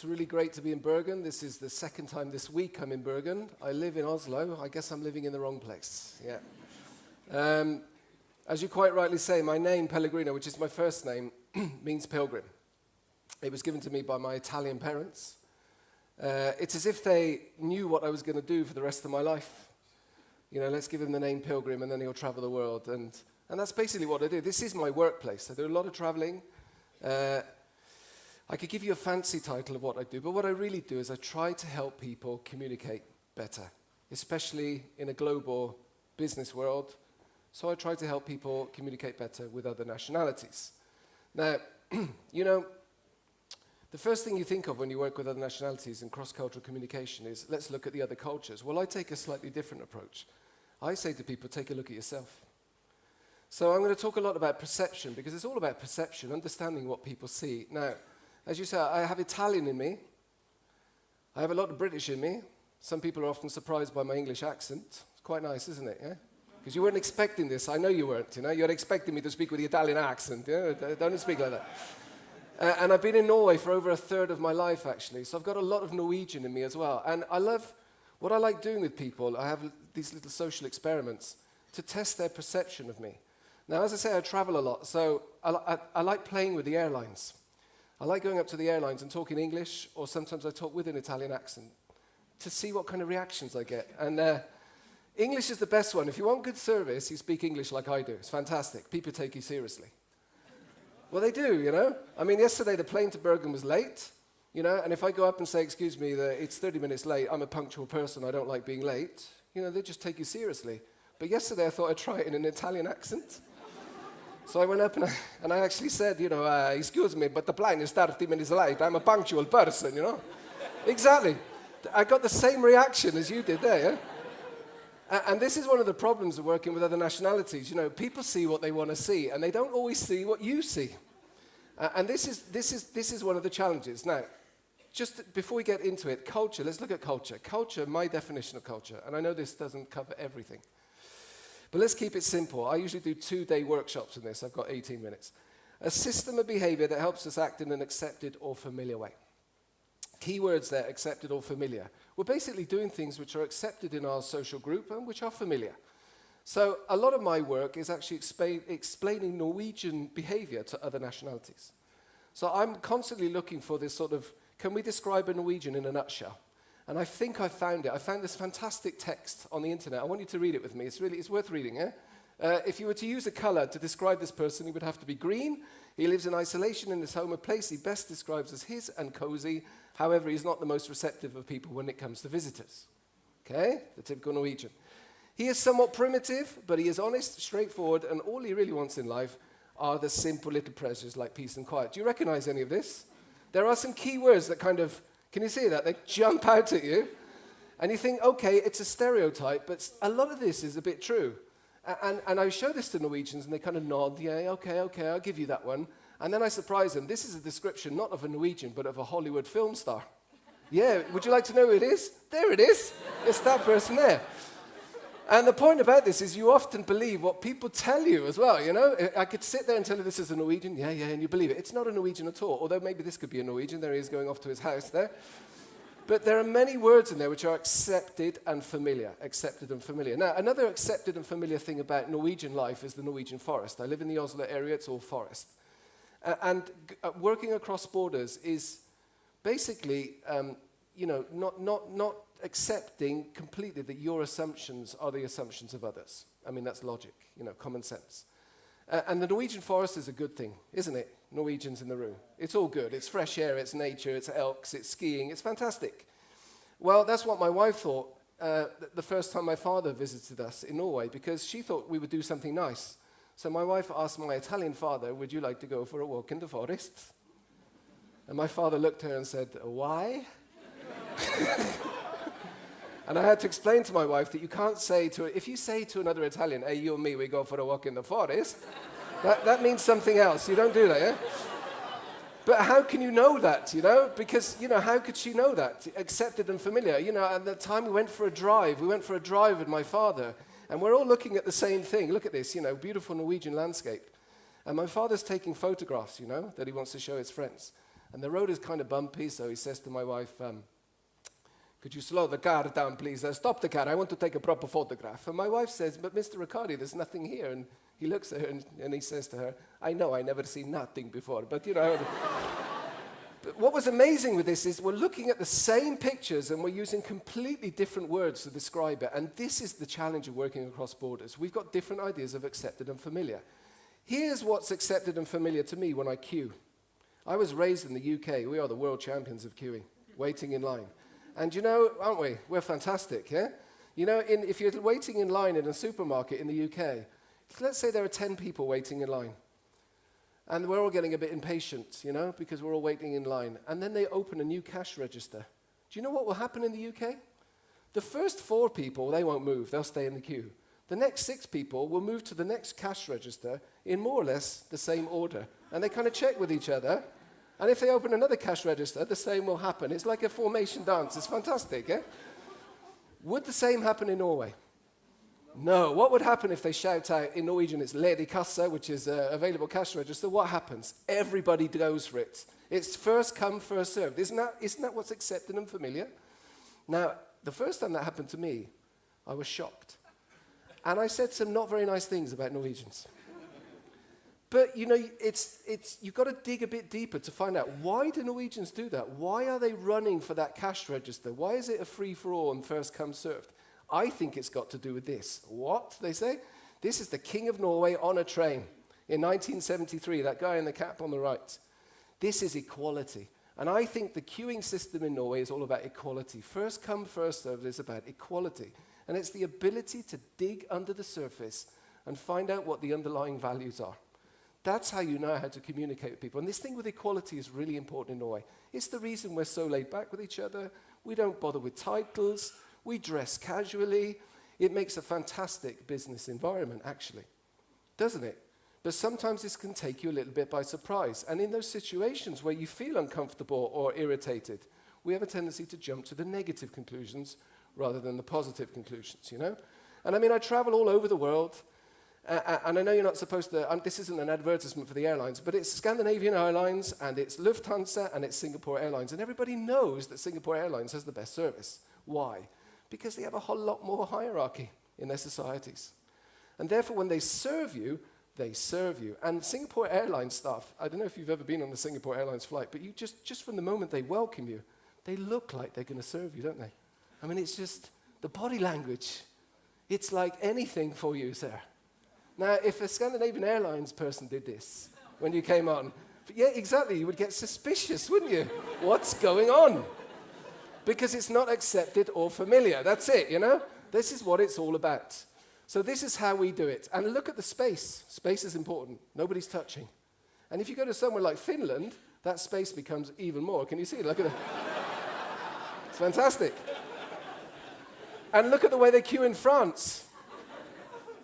It's really great to be in Bergen. This is the second time this week I'm in Bergen. I live in Oslo. I guess I'm living in the wrong place. Yeah. As you quite rightly say, my name, Pellegrino, which is my first name, means pilgrim. It was given to me by my Italian parents. It's as if they knew what I was going to do for the rest of my life. You know, let's give him the name Pilgrim, and then he'll travel the world. And that's basically what I do. This is my workplace. I do a lot of traveling. I could give you a fancy title of what I do, but what I really do is I try to help people communicate better, especially in a global business world. So I try to help people communicate better with other nationalities. Now, you know, the first thing you think of when you work with other nationalities in cross-cultural communication is, let's look at the other cultures. Well, I take a slightly different approach. I say to people, take a look at yourself. So I'm going to talk a lot about perception, because it's all about perception, understanding what people see. Now, as you say, I have Italian in me. I have a lot of British in me. Some people are often surprised by my English accent. It's quite nice, isn't it? Yeah? Because you weren't expecting this. I know you weren't. You know, you're expecting me to speak with the Italian accent. Yeah? Don't speak like that. And I've been in Norway for over a third of my life, actually. So I've got a lot of Norwegian in me as well. And I love what I like doing with people. I have these little social experiments to test their perception of me. Now, as I say, I travel a lot. So I like playing with the airlines. I like going up to the airlines and talking English, or sometimes I talk with an Italian accent to see what kind of reactions I get. And English is the best one. If you want good service, you speak English like I do. It's fantastic. People take you seriously. Well, they do, you know. I mean, yesterday the plane to Bergen was late, you know, and if I go up and say, excuse me, it's 30 minutes late, I'm a punctual person, I don't like being late, you know, they just take you seriously. But yesterday I thought I'd try it in an Italian accent. So I went up and I actually said, you know, excuse me, but the plane is 30 minutes late. I'm a punctual person, you know. Exactly. I got the same reaction as you did there, yeah? And this is one of the problems of working with other nationalities. You know, people see what they want to see, and they don't always see what you see. And this is one of the challenges. Now, just before we get into it, culture, let's look at culture. Culture, my definition of culture, and I know this doesn't cover everything. But let's keep it simple. I usually do 2-day workshops in this. I've got 18 minutes. A system of behavior that helps us act in an accepted or familiar way. Keywords there, accepted or familiar. We're basically doing things which are accepted in our social group and which are familiar. So a lot of my work is actually explaining Norwegian behavior to other nationalities. So I'm constantly looking for this sort of, can we describe a Norwegian in a nutshell? And I think I found it. I found this fantastic text on the internet. I want you to read it with me. It's worth reading, eh? If you were to use a color to describe this person, he would have to be green. He lives in isolation in his home, a place he best describes as his and cozy. However, he's not the most receptive of people when it comes to visitors. Okay? The typical Norwegian. He is somewhat primitive, but he is honest, straightforward, and all he really wants in life are the simple little pleasures like peace and quiet. Do you recognize any of this? There are some key words that kind of, can you see that? They jump out at you. And you think, okay, it's a stereotype, but a lot of this is a bit true. And I show this to Norwegians, and they kind of nod, yeah, okay, I'll give you that one. And then I surprise them. This is a description not of a Norwegian, but of a Hollywood film star. Yeah, would you like to know who it is? There it is. It's that person there. And the point about this is you often believe what people tell you as well, you know? I could sit there and tell you this is a Norwegian, yeah, and you believe it. It's not a Norwegian at all, although maybe this could be a Norwegian. There he is going off to his house there. But there are many words in there which are accepted and familiar. Now, another accepted and familiar thing about Norwegian life is the Norwegian forest. I live in the Oslo area, it's all forest. And working across borders is basically, you know, not accepting completely that your assumptions are the assumptions of others. I mean, that's logic, you know, common sense. And the Norwegian forest is a good thing, isn't it? Norwegians in the room. It's all good. It's fresh air, it's nature, it's elks, it's skiing. It's fantastic. Well, that's what my wife thought the first time my father visited us in Norway, because she thought we would do something nice. So my wife asked my Italian father, would you like to go for a walk in the forest? And my father looked at her and said, why? And I had to explain to my wife that you can't say if you say to another Italian, hey, you and me, we go for a walk in the forest, that means something else. You don't do that, yeah? But how can you know that, you know? Because, you know, how could she know that? Accepted and familiar. You know, at the time we went for a drive with my father, and we're all looking at the same thing. Look at this, you know, beautiful Norwegian landscape. And my father's taking photographs, you know, that he wants to show his friends. And the road is kind of bumpy, so he says to my wife, could you slow the car down, please? Stop the car. I want to take a proper photograph. And my wife says, but Mr. Riccardi, there's nothing here. And he looks at her and he says to her, I know, I never seen nothing before. But, you know, but what was amazing with this is we're looking at the same pictures and we're using completely different words to describe it. And this is the challenge of working across borders. We've got different ideas of accepted and familiar. Here's what's accepted and familiar to me when I queue. I was raised in the UK. We are the world champions of queuing, waiting in line. And you know, aren't we? We're fantastic, yeah? You know, if you're waiting in line in a supermarket in the UK, let's say there are 10 people waiting in line. And we're all getting a bit impatient, you know, because we're all waiting in line. And then they open a new cash register. Do you know what will happen in the UK? The first 4 people, they won't move. They'll stay in the queue. The next 6 people will move to the next cash register in more or less the same order. And they kind of check with each other. And if they open another cash register, the same will happen. It's like a formation dance. It's fantastic, eh? Would the same happen in Norway? No. What would happen if they shout out in Norwegian, it's ledig kasse, which is available cash register? What happens? Everybody goes for it. It's first come, first served. Isn't that what's accepted and familiar? Now, the first time that happened to me, I was shocked. And I said some not very nice things about Norwegians. But, you know, you've got to dig a bit deeper to find out, why do Norwegians do that? Why are they running for that cash register? Why is it a free-for-all and first come served? I think it's got to do with this. What, they say? This is the King of Norway on a train in 1973, that guy in the cap on the right. This is equality. And I think the queuing system in Norway is all about equality. First come, first served is about equality. And it's the ability to dig under the surface and find out what the underlying values are. That's how you know how to communicate with people. And this thing with equality is really important in Norway. It's the reason we're so laid back with each other. We don't bother with titles. We dress casually. It makes a fantastic business environment, actually. Doesn't it? But sometimes this can take you a little bit by surprise. And in those situations where you feel uncomfortable or irritated, we have a tendency to jump to the negative conclusions rather than the positive conclusions, you know? And I mean, I travel all over the world. And I know you're not supposed to, this isn't an advertisement for the airlines, but it's Scandinavian Airlines, and it's Lufthansa, and it's Singapore Airlines. And everybody knows that Singapore Airlines has the best service. Why? Because they have a whole lot more hierarchy in their societies. And therefore, when they serve you, they serve you. And Singapore Airlines staff, I don't know if you've ever been on the Singapore Airlines flight, but you just from the moment they welcome you, they look like they're going to serve you, don't they? I mean, it's just the body language. It's like anything for you, sir. Now, if a Scandinavian Airlines person did this when you came on, yeah, exactly, you would get suspicious, wouldn't you? What's going on? Because it's not accepted or familiar. That's it, you know? This is what it's all about. So this is how we do it. And look at the space. Space is important. Nobody's touching. And if you go to somewhere like Finland, that space becomes even more. Can you see it? Look at it. It's fantastic. And look at the way they queue in France.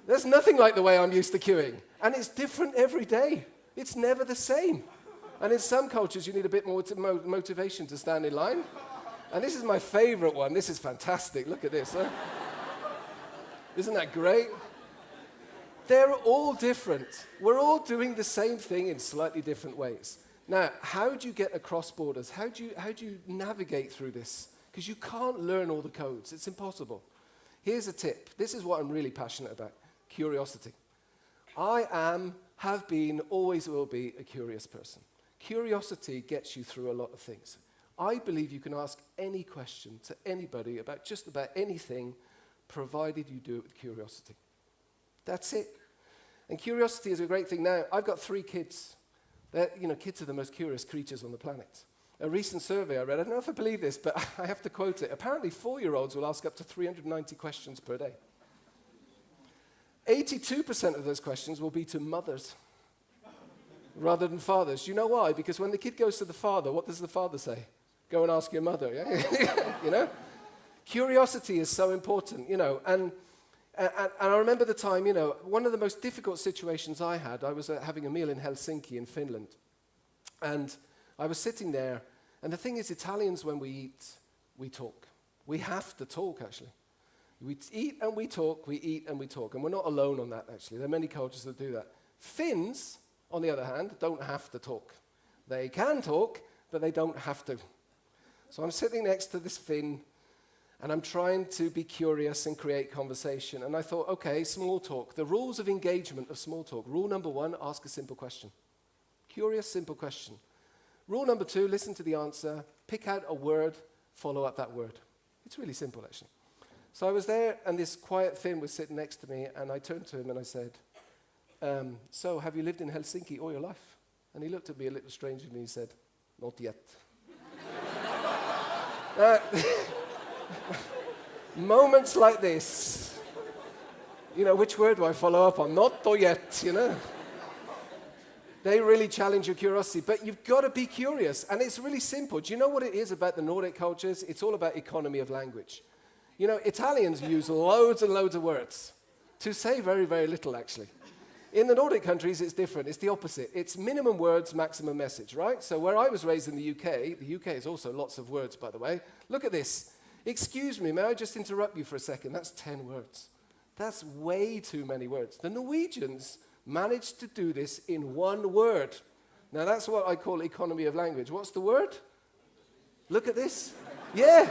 There's nothing like the way I'm used to queuing. And it's different every day. It's never the same. And in some cultures, you need a bit more motivation to stand in line. And this is my favorite one. This is fantastic. Look at this. Huh? Isn't that great? They're all different. We're all doing the same thing in slightly different ways. Now, how do you get across borders? How do you navigate through this? Because you can't learn all the codes. It's impossible. Here's a tip. This is what I'm really passionate about. Curiosity. I am, have been, always will be a curious person. Curiosity gets you through a lot of things. I believe you can ask any question to anybody about just about anything, provided you do it with curiosity. That's it. And curiosity is a great thing. Now, I've got 3 kids. Kids are the most curious creatures on the planet. A recent survey I read, I don't know if I believe this, but I have to quote it. Apparently, 4-year-olds will ask up to 390 questions per day. 82% of those questions will be to mothers rather than fathers. Do you know why? Because when the kid goes to the father, what does the father say? Go and ask your mother, yeah? You know? Curiosity is so important, you know. And I remember the time, you know, one of the most difficult situations I had, I was having a meal in Helsinki in Finland. And I was sitting there, and the thing is, Italians, when we eat, we talk. We have to talk, actually. We eat and we talk, we eat and we talk. And we're not alone on that, actually. There are many cultures that do that. Finns, on the other hand, don't have to talk. They can talk, but they don't have to. So I'm sitting next to this Finn, and I'm trying to be curious and create conversation. And I thought, okay, small talk. The rules of engagement of small talk. Rule number 1, ask a simple question. Curious, simple question. Rule number 2, listen to the answer, pick out a word, follow up that word. It's really simple, actually. So I was there, and this quiet Finn was sitting next to me, and I turned to him and I said, so have you lived in Helsinki all your life? And he looked at me a little strangely and he said, not yet. Moments like this, which word do I follow up on? Not yet, They really challenge your curiosity, but you've got to be curious, and it's really simple. Do you know what it is about the Nordic cultures? It's all about economy of language. Italians use loads and loads of words to say very, very little, actually. In the Nordic countries, it's different. It's the opposite. It's minimum words, maximum message, right? So where I was raised in the UK is also lots of words, by the way. Look at this. Excuse me, may I just interrupt you for a second? That's 10 words. That's way too many words. The Norwegians managed to do this in one word. Now, that's what I call economy of language. What's the word? Look at this. Yeah,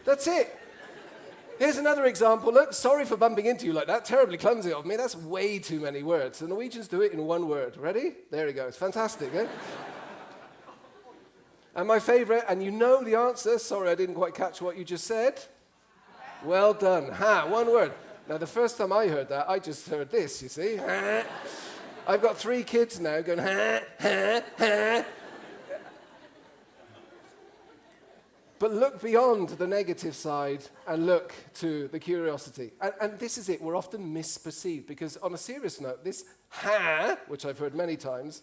that's it. Here's another example. Look, sorry for bumping into you like that. Terribly clumsy of me. That's way too many words. The Norwegians do it in one word. Ready? There he goes. Fantastic, eh? And my favorite, and you know the answer. Sorry, I didn't quite catch what you just said. Well done. One word. Now, the first time I heard that, I just heard this, you see. I've got 3 kids now going, But look beyond the negative side and look to the curiosity. And this is it. We're often misperceived because on a serious note, this which I've heard many times,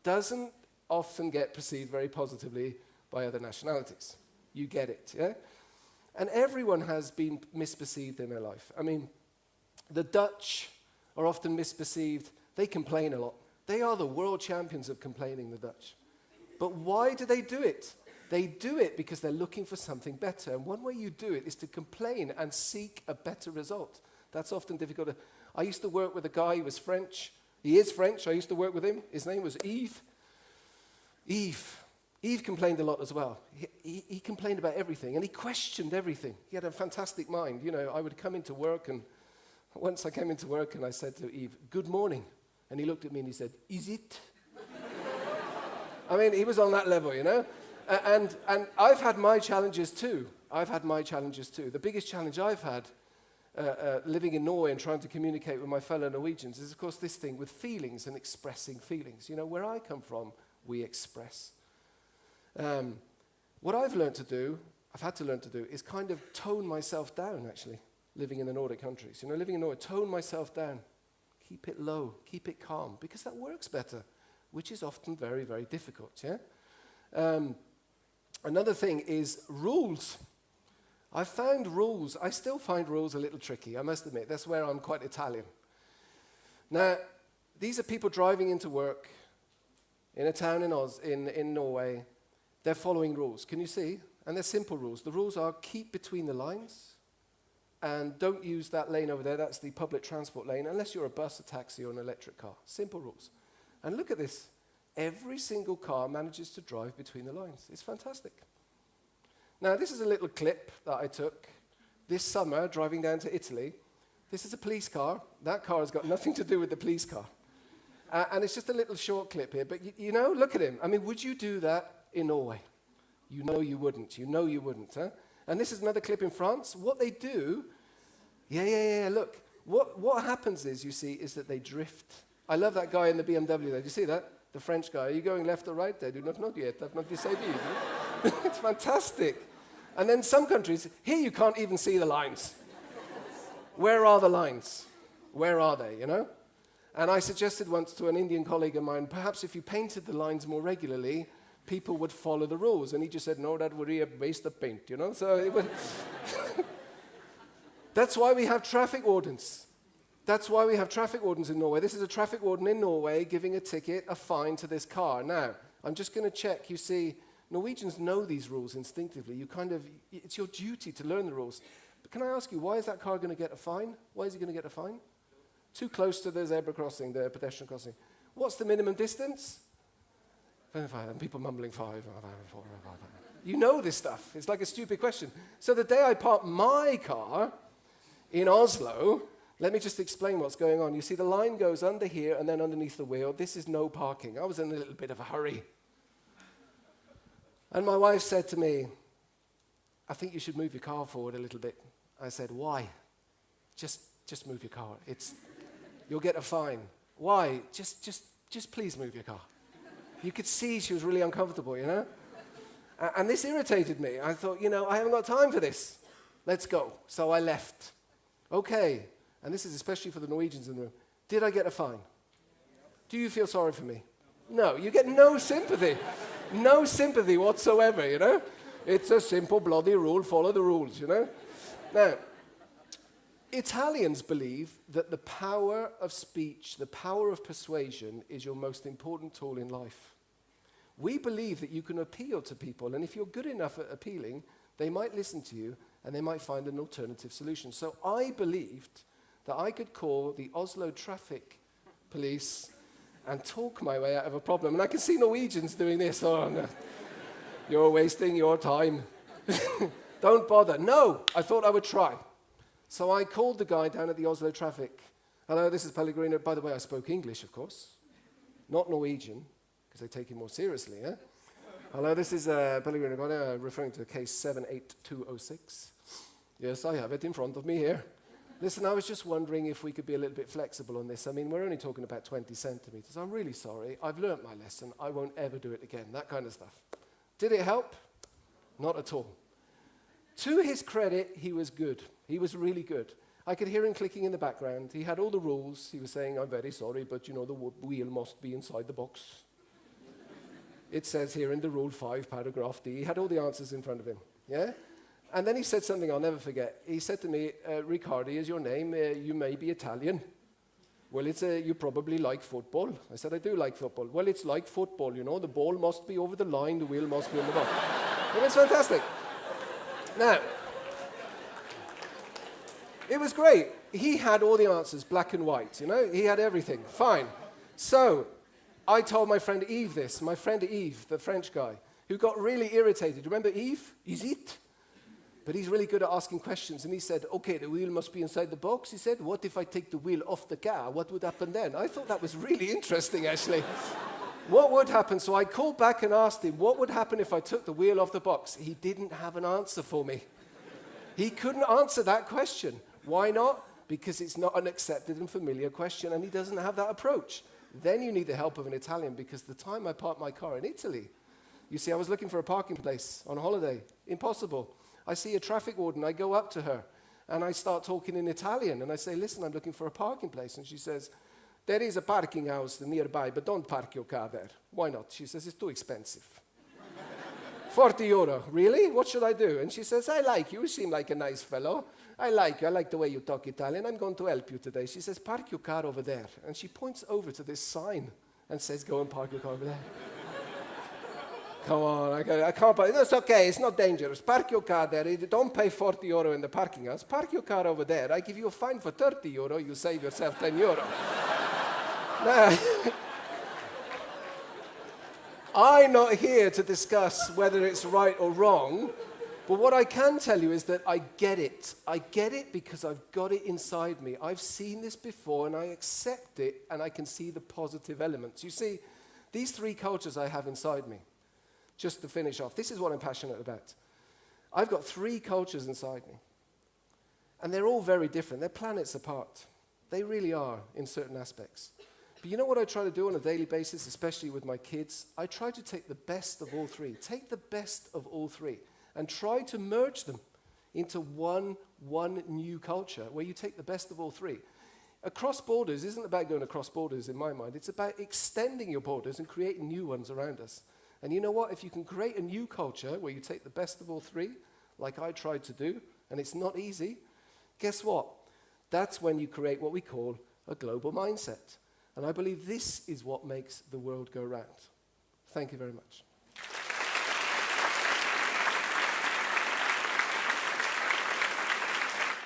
doesn't often get perceived very positively by other nationalities. You get it, yeah? And everyone has been misperceived in their life. I mean, the Dutch are often misperceived. They complain a lot. They are the world champions of complaining, the Dutch. But why do they do it? They do it because they're looking for something better. And one way you do it is to complain and seek a better result. That's often difficult. I used to work with a guy who was French. He is French. I used to work with him. His name was Yves. Yves complained a lot as well. He complained about everything, and he questioned everything. He had a fantastic mind. I would come into work, and once I came into work, and I said to Yves, "Good morning." And he looked at me and he said, "Is it?" I mean, he was on that level, And I've had my challenges too. The biggest challenge I've had living in Norway and trying to communicate with my fellow Norwegians is, of course, this thing with feelings and expressing feelings. Where I come from, we express. What I've had to learn to do, is kind of tone myself down, actually, living in the Nordic countries. Living in Norway, tone myself down. Keep it low, keep it calm, because that works better, which is often very, very difficult, yeah? Another thing is rules. I still find rules a little tricky, I must admit. That's where I'm quite Italian. Now, these are people driving into work in a town in Norway. They're following rules, can you see? And they're simple rules. The rules are keep between the lines and don't use that lane over there. That's the public transport lane, unless you're a bus, a taxi, or an electric car. Simple rules. And look at this. Every single car manages to drive between the lines. It's fantastic. Now, this is a little clip that I took this summer driving down to Italy. This is a police car. That car has got nothing to do with the police car. And it's just a little short clip here. But, look at him. I mean, would you do that in Norway? You know you wouldn't. Huh? And this is another clip in France. What they do, look. What happens is that they drift. I love that guy in the BMW there. Do you see that? The French guy. Are you going left or right? I do not know yet. I've not decided. It's fantastic. And then some countries, here you can't even see the lines. Where are the lines? Where are they, And I suggested once to an Indian colleague of mine, perhaps if you painted the lines more regularly, people would follow the rules. And he just said, no, that would be a waste of paint, So it would That's why we have traffic wardens. That's why we have traffic wardens in Norway. This is a traffic warden in Norway giving a fine to this car. Now, I'm just going to check. You see, Norwegians know these rules instinctively. It's your duty to learn the rules. But can I ask you, why is that car going to get a fine? Why is he going to get a fine? Too close to the zebra crossing, the pedestrian crossing. What's the minimum distance? And people mumbling 5, 5, 4, 5. You know this stuff. It's like a stupid question. So the day I parked my car in Oslo, let me just explain what's going on. You see, the line goes under here and then underneath the wheel. This is no parking. I was in a little bit of a hurry. And my wife said to me, I think you should move your car forward a little bit. I said, why? Just move your car. You'll get a fine. Why? Just please move your car. You could see she was really uncomfortable, you know? And this irritated me. I thought, I haven't got time for this. Let's go. So I left. Okay. And this is especially for the Norwegians in the room. Did I get a fine? Do you feel sorry for me? No. You get no sympathy. No sympathy whatsoever, you know? It's a simple bloody rule. Follow the rules, you know? Now, Italians believe that the power of speech, the power of persuasion is your most important tool in life. We believe that you can appeal to people, and if you're good enough at appealing, they might listen to you and they might find an alternative solution. So I believed that I could call the Oslo traffic police and talk my way out of a problem. And I can see Norwegians doing this. Oh, no. You're wasting your time. Don't bother. No, I thought I would try. So I called the guy down at the Oslo traffic. Hello, this is Pellegrino. By the way, I spoke English, of course, not Norwegian, because they take it more seriously. Eh? Hello, this is Pellegrino Riccardi, referring to case 78206. Yes, I have it in front of me here. Listen, I was just wondering if we could be a little bit flexible on this. I mean, we're only talking about 20 centimeters. I'm really sorry. I've learnt my lesson. I won't ever do it again. That kind of stuff. Did it help? Not at all. To his credit, he was good. He was really good. I could hear him clicking in the background. He had all the rules. He was saying, I'm very sorry, but the wheel must be inside the box. It says here in the Rule 5, paragraph D. He had all the answers in front of him. Yeah? And then he said something I'll never forget. He said to me, Riccardi is your name. You may be Italian. Well, you probably like football. I said, I do like football. Well, it's like football, the ball must be over the line, the wheel must be on the ball. It was fantastic. Now, it was great. He had all the answers, black and white, He had everything. Fine. So I told my friend Yves this. My friend Yves, the French guy, who got really irritated. Remember Yves? Is it? But he's really good at asking questions. And he said, okay, the wheel must be inside the box. He said, what if I take the wheel off the car? What would happen then? I thought that was really interesting, actually. What would happen? So I called back and asked him, what would happen if I took the wheel off the box? He didn't have an answer for me. He couldn't answer that question. Why not? Because it's not an accepted and familiar question, and he doesn't have that approach. Then you need the help of an Italian, because the time I parked my car in Italy, you see, I was looking for a parking place on holiday. Impossible. I see a traffic warden. I go up to her, and I start talking in Italian, and I say, listen, I'm looking for a parking place. And she says, there is a parking house nearby, but don't park your car there. Why not? She says, it's too expensive. 40 euro. Really? What should I do? And she says, I like you. You seem like a nice fellow. I like you. I like the way you talk Italian. I'm going to help you today. She says, park your car over there. And she points over to this sign and says, go and park your car over there. Come on, I can't park. It's okay. It's not dangerous. Park your car there. Don't pay 40 euro in the parking house. Park your car over there. I give you a fine for 30 euro. You save yourself 10 euro. Now, I'm not here to discuss whether it's right or wrong, but what I can tell you is that I get it. I get it because I've got it inside me. I've seen this before, and I accept it, and I can see the positive elements. You see, these three cultures I have inside me, just to finish off, this is what I'm passionate about. I've got three cultures inside me, and they're all very different. They're planets apart. They really are in certain aspects. But you know what I try to do on a daily basis, especially with my kids? I try to take the best of all three. Take the best of all three and try to merge them into one new culture where you take the best of all three. Across borders isn't about going across borders in my mind. It's about extending your borders and creating new ones around us. And you know what? If you can create a new culture where you take the best of all three, like I tried to do, and it's not easy, guess what? That's when you create what we call a global mindset. And I believe this is what makes the world go round. Thank you very much.